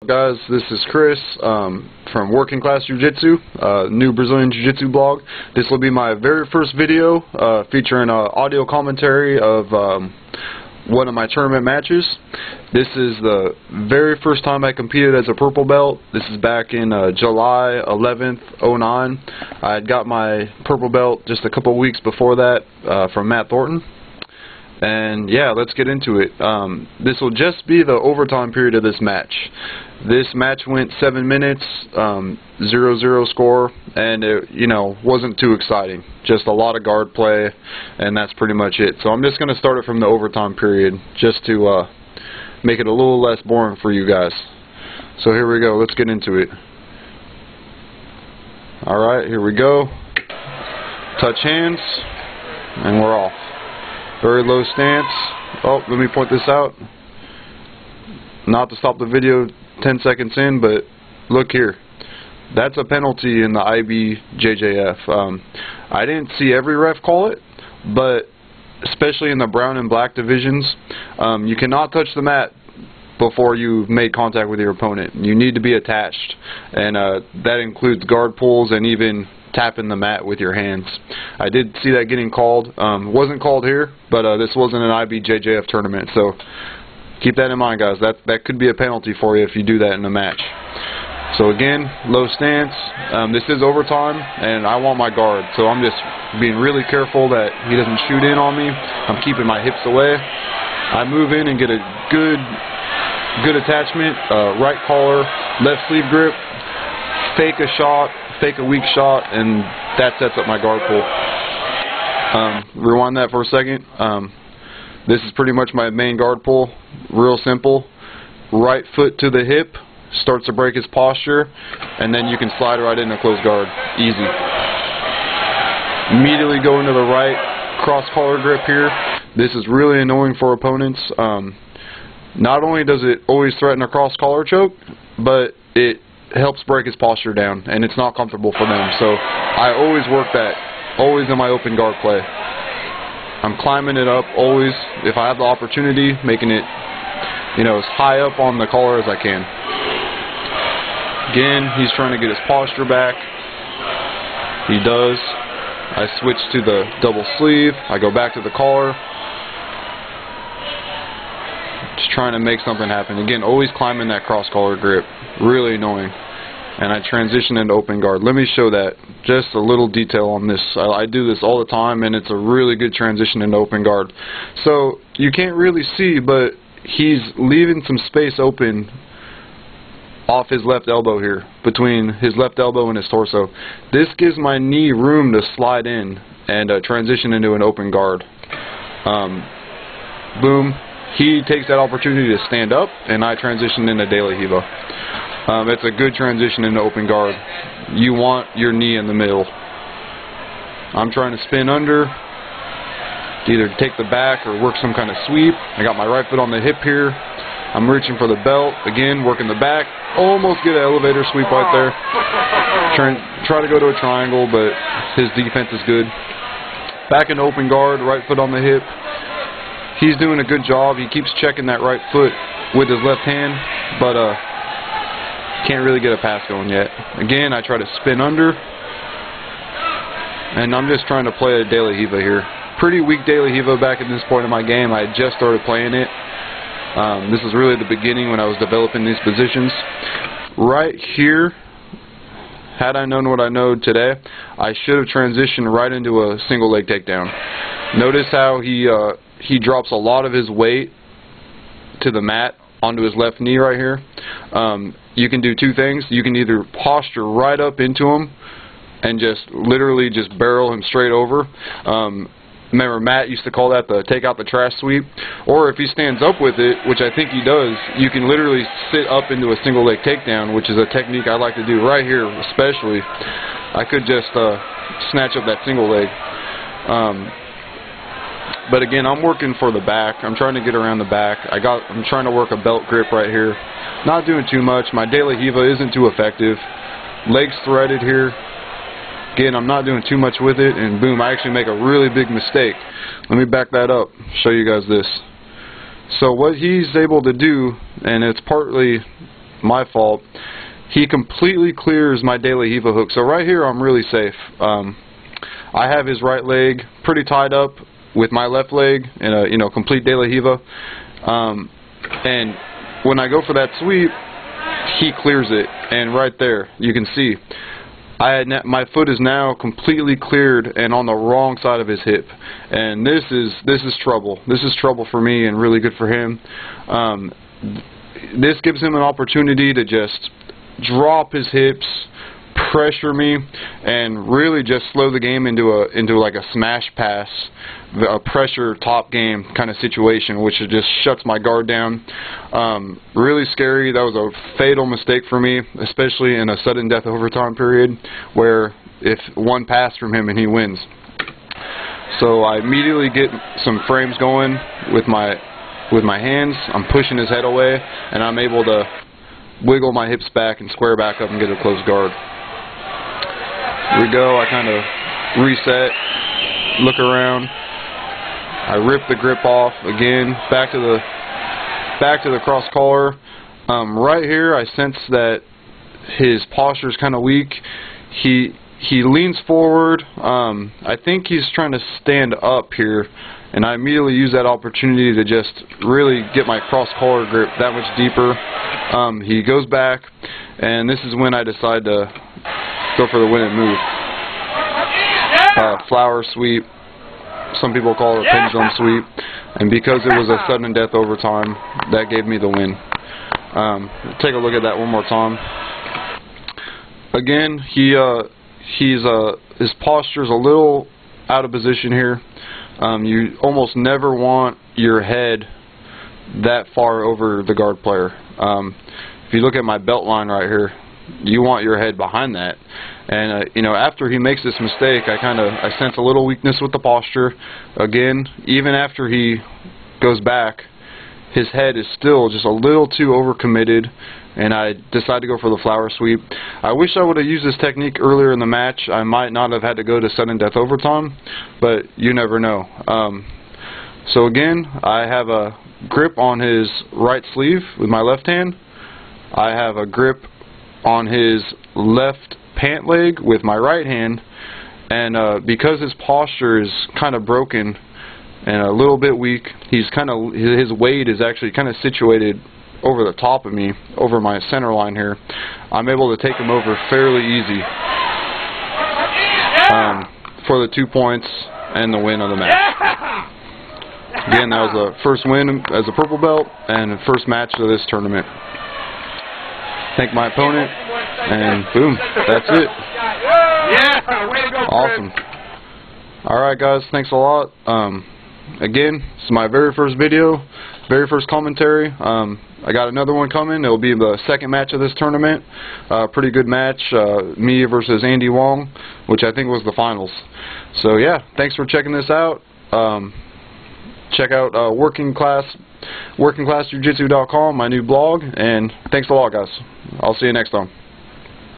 Guys, this is Chris from Working Class Jiu Jitsu, new Brazilian Jiu Jitsu blog. This will be my very first video featuring audio commentary of one of my tournament matches. This is the very first time I competed as a purple belt. This is back in July 11th, 09. I had got my purple belt just a couple weeks before that from Matt Thornton. And yeah, let's get into it. This will just be the overtime period of this match. This match went 7 minutes, 0-0 score, and it, wasn't too exciting. Just a lot of guard play, and that's pretty much it. So I'm just going to start it from the overtime period, just to make it a little less boring for you guys. So here we go. Let's get into it. All right, here we go. Touch hands, and we're off. Very low stance. Oh, let me point this out. Not to stop the video 10 seconds in, but look here. That's a penalty in the IBJJF. I didn't see every ref call it, but especially in the brown and black divisions, you cannot touch the mat before you've made contact with your opponent. You need to be attached, and that includes guard pulls and even tapping the mat with your hands. I did see that getting called. Wasn't called here, but this wasn't an IBJJF tournament, so keep that in mind, guys. That could be a penalty for you if you do that in a match. So again, low stance. This is overtime, and I want my guard, so I'm just being really careful that he doesn't shoot in on me. I'm keeping my hips away. I move in and get a good attachment, right collar, left sleeve grip, fake a shot, fake a weak shot, and that sets up my guard pull. Rewind that for a second. This is pretty much my main guard pull. Real simple. Right foot to the hip, starts to break his posture, and then you can slide right into close guard. Easy. Immediately go into the right cross collar grip here. This is really annoying for opponents. Not only does it always threaten a cross collar choke, but it helps break his posture down, and it's not comfortable for them. So I always work that, always in my open guard play. I'm climbing it up always, if I have the opportunity, making it, as high up on the collar as I can. Again, he's trying to get his posture back. He does. I switch to the double sleeve. I go back to the collar. Just trying to make something happen. Again, always climbing that cross collar grip. Really annoying. And I transition into open guard. Let me show that. Just a little detail on this. I do this all the time, and it's a really good transition into open guard. So you can't really see, but he's leaving some space open off his left elbow here, between his left elbow and his torso. This gives my knee room to slide in and transition into an open guard. Boom. He takes that opportunity to stand up, and I transition into De La Riva. It's a good transition into open guard. You want your knee in the middle. I'm trying to spin under, either take the back or work some kind of sweep. I got my right foot on the hip here. I'm reaching for the belt. Again, working the back. Almost get an elevator sweep right there. Try to go to a triangle, but his defense is good. Back in open guard, right foot on the hip. He's doing a good job. He keeps checking that right foot with his left hand, but can't really get a pass going yet. Again, I try to spin under, and I'm just trying to play a De La Riva here. Pretty weak De La Riva back at this point in my game. I had just started playing it. This was really the beginning when I was developing these positions. Right here, had I known what I know today, I should have transitioned right into a single leg takedown. Notice how he drops a lot of his weight to the mat onto his left knee right here. You can do two things. You can either posture right up into him and just literally just barrel him straight over. Remember, Matt used to call that the take out the trash sweep. Or if he stands up with it, which I think he does, you can literally sit up into a single leg takedown, which is a technique I like to do right here especially. I could just snatch up that single leg. But again, I'm working for the back. I'm trying to get around the back. I'm trying to work a belt grip right here. Not doing too much. My De La Riva isn't too effective. Legs threaded here. Again, I'm not doing too much with it, and boom, I actually make a really big mistake. Let me back that up, show you guys this. So what he's able to do, and it's partly my fault. He completely clears my De La Riva hook. So right here I'm really safe. I have his right leg pretty tied up with my left leg in a complete De La Riva. And when I go for that sweep, he clears it, and right there you can see my foot is now completely cleared and on the wrong side of his hip, and this is trouble. This is trouble for me and really good for him. This gives him an opportunity to just drop his hips, pressure me, and really just slow the game into like a smash pass, a pressure top game kind of situation, which just shuts my guard down. Really scary. That was a fatal mistake for me, especially in a sudden death overtime period where if one pass from him and he wins. So I immediately get some frames going with my hands. I'm pushing his head away, and I'm able to wiggle my hips back and square back up and get a close guard. Here we go. I kind of reset, look around. I rip the grip off again, back to the cross collar. Right here, I sense that his posture is kind of weak. He leans forward. I think he's trying to stand up here, and I immediately use that opportunity to just really get my cross collar grip that much deeper. He goes back, and this is when I decide to go for the win and move. Flower sweep. Some people call it a pendulum sweep. And because it was a sudden death overtime, that gave me the win. Take a look at that one more time. Again, his posture's a little out of position here. You almost never want your head that far over the guard player. If you look at my belt line right here, you want your head behind that. And after he makes this mistake, I sense a little weakness with the posture. Again, even after he goes back, his head is still just a little too overcommitted, and I decide to go for the flower sweep. I wish I would have used this technique earlier in the match. I might not have had to go to sudden death overtime, but you never know. So again, I have a grip on his right sleeve with my left hand. I have a grip on his left pant leg with my right hand, and because his posture is kind of broken and a little bit weak, his weight is actually kind of situated over the top of me, over my center line here. I'm able to take him over fairly easy for the 2 points and the win of the match. Again, that was the first win as a purple belt and the first match of this tournament. Thank my opponent, and boom, that's it. Yeah, way to go, awesome. Alright guys, thanks a lot. Again, this is my very first video, very first commentary. I got another one coming. It'll be the second match of this tournament. Pretty good match, me versus Andy Wong, which I think was the finals. So yeah, thanks for checking this out. Check out workingclassjujitsu.com, my new blog, and thanks a lot guys. I'll see you next time.